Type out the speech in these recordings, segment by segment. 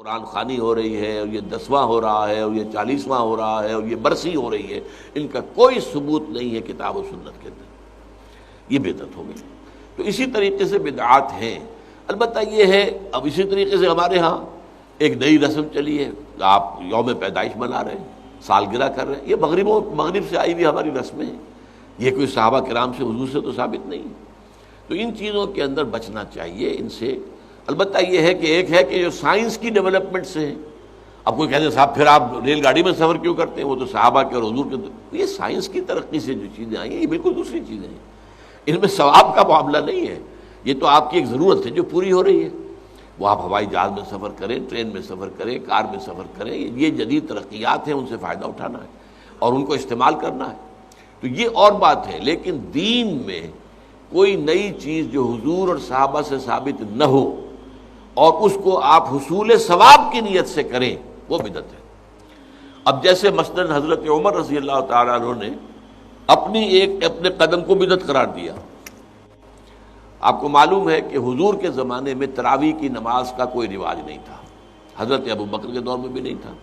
قرآن خوانی ہو رہی ہے اور یہ 10واں ہو رہا ہے اور یہ 40واں ہو رہا ہے اور یہ برسی ہو رہی ہے، ان کا کوئی ثبوت نہیں ہے کتاب و سنت کے اندر، یہ بدعت ہو گئی۔ تو اسی طریقے سے بدعات ہیں۔ البتہ یہ ہے اب اسی طریقے سے ہمارے ہاں ایک نئی رسم چلی ہے، آپ یوم پیدائش منا رہے ہیں، سالگرہ کر رہے ہیں، یہ مغرب سے آئی ہوئی ہماری رسمیں ہیں، یہ کوئی صحابہ کرام سے حضور سے تو ثابت نہیں ہے۔ تو ان چیزوں کے اندر بچنا چاہیے ان سے۔ البتہ یہ ہے کہ ایک ہے کہ جو سائنس کی ڈیولپمنٹ سے ہے، اب کوئی کہتے ہیں صاحب پھر آپ ریل گاڑی میں سفر کیوں کرتے ہیں، وہ تو صحابہ کے اور حضور کے، یہ سائنس کی ترقی سے جو چیزیں آئی ہیں یہ بالکل دوسری چیزیں ہیں، ان میں ثواب کا معاملہ نہیں ہے، یہ تو آپ کی ایک ضرورت ہے جو پوری ہو رہی ہے۔ وہ آپ ہوائی جہاز میں سفر کریں، ٹرین میں سفر کریں، کار میں سفر کریں، یہ جدید ترقیات ہیں، ان سے فائدہ اٹھانا ہے اور ان کو استعمال کرنا ہے، تو یہ اور بات ہے۔ لیکن دین میں کوئی نئی چیز جو حضور اور صحابہ سے ثابت نہ ہو اور اس کو آپ حصول ثواب کی نیت سے کریں، وہ بدعت ہے۔ اب جیسے مثلاً حضرت عمر رضی اللہ تعالیٰ عنہ نے اپنے قدم کو بدعت قرار دیا۔ آپ کو معلوم ہے کہ حضور کے زمانے میں تراویح کی نماز کا کوئی رواج نہیں تھا، حضرت ابوبکر کے دور میں بھی نہیں تھا،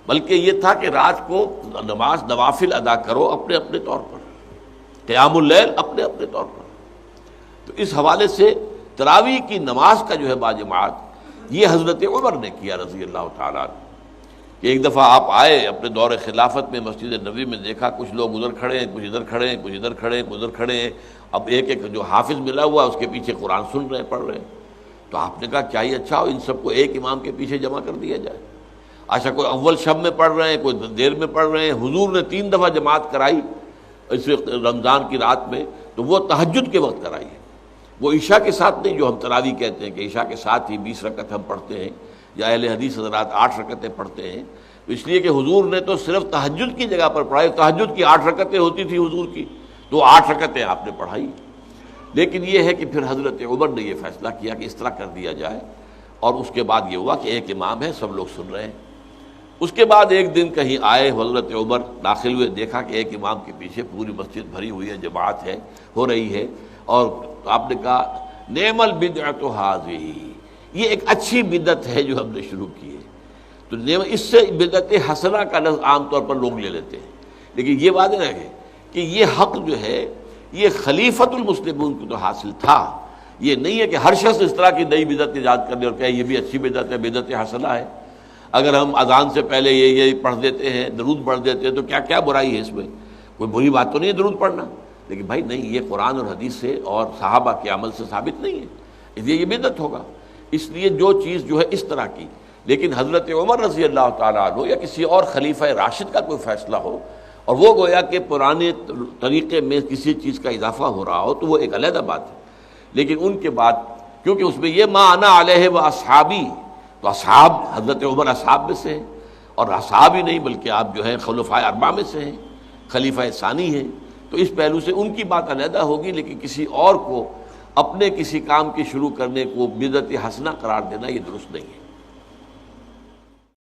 بلکہ یہ تھا کہ رات کو نماز نوافل ادا کرو اپنے اپنے طور پر، قیام اللیل اپنے اپنے طور پر۔ تو اس حوالے سے تراویح کی نماز کا جو ہے باجماعت یہ حضرت عمر نے کیا رضی اللہ تعالیٰ عنہ، کہ ایک دفعہ آپ آئے اپنے دور خلافت میں، مسجد نبوی میں دیکھا کچھ لوگ ادھر کھڑے ہیں، کچھ ادھر کھڑے ہیں، کچھ ادھر کھڑے ہیں، کچھ ادھر کھڑے ہیں، اب ایک ایک جو حافظ ملا ہوا اس کے پیچھے قرآن سن رہے ہیں، پڑھ رہے ہیں۔ تو آپ نے کہا کیا یہ اچھا ہو ان سب کو ایک امام کے پیچھے جمع کر دیا جائے؟ اچھا کوئی اول شب میں پڑھ رہے ہیں، کوئی دیر میں پڑھ رہے ہیں، حضور نے 3 دفعہ جماعت کرائی اس رمضان کی رات میں، تو وہ تہجد کے وقت کرائی ہے، وہ عشاء کے ساتھ نہیں، جو ہم تراویح کہتے ہیں کہ عشاء کے ساتھ ہی 20 رکعت ہم پڑھتے ہیں، یا اہل حدیث حضرات 8 رکعتیں پڑھتے ہیں، تو اس لیے کہ حضور نے تو صرف تہجد کی جگہ پر پڑھائی، تہجد کی 8 رکعتیں ہوتی تھی حضور کی، تو 8 رکعتیں آپ نے پڑھائی۔ لیکن یہ ہے کہ پھر حضرت عمر نے یہ فیصلہ کیا کہ اس طرح کر دیا جائے، اور اس کے بعد یہ ہوا کہ ایک امام ہے، سب لوگ سن رہے ہیں۔ اس کے بعد ایک دن کہیں آئے حضرت عمر، داخل ہوئے، دیکھا کہ ایک امام کے پیچھے پوری مسجد بھری ہوئی ہے، جماعت ہے، ہو رہی ہے، اور آپ نے کہا نعم البدعۃ ھذہ، یہ ایک اچھی بدعت ہے جو ہم نے شروع کی ہے۔ تو اس سے بدعت حسنہ کا لفظ عام طور پر لوگ لے لیتے ہیں، لیکن یہ بات ہے کہ یہ حق جو ہے یہ خلیفۃ المسلمون کو تو حاصل تھا، یہ نہیں ہے کہ ہر شخص اس طرح کی نئی بدعت ایجاد کر دے اور کہے یہ بھی اچھی بدعت ہے، بدعت حسنہ ہے۔ اگر ہم اذان سے پہلے یہ پڑھ دیتے ہیں، درود پڑھ دیتے ہیں، تو کیا برائی ہے اس میں؟ کوئی بری بات تو نہیں ہے درود پڑھنا، لیکن بھائی نہیں، یہ قرآن اور حدیث سے اور صحابہ کے عمل سے ثابت نہیں ہے، اس لیے یہ بدعت ہوگا۔ اس لیے جو چیز جو ہے اس طرح کی، لیکن حضرت عمر رضی اللہ تعالیٰ عنہ یا کسی اور خلیفہ راشد کا کوئی فیصلہ ہو اور وہ گویا کہ پرانے طریقے میں کسی چیز کا اضافہ ہو رہا ہو، تو وہ ایک علیحدہ بات ہے۔ لیکن ان کے بعد کیونکہ اس میں یہ ما انا علیہ و اصحابی، تو اصحاب حضرت عمر اصحاب میں سے ہیں، اور اصحاب ہی نہیں بلکہ آپ جو ہیں خلفائے اربعہ میں سے ہیں، خلیفہ ثانی ہیں، تو اس پہلو سے ان کی بات علیحدہ ہوگی، لیکن کسی اور کو اپنے کسی کام کی شروع کرنے کو بدعت حسنہ قرار دینا یہ درست نہیں ہے۔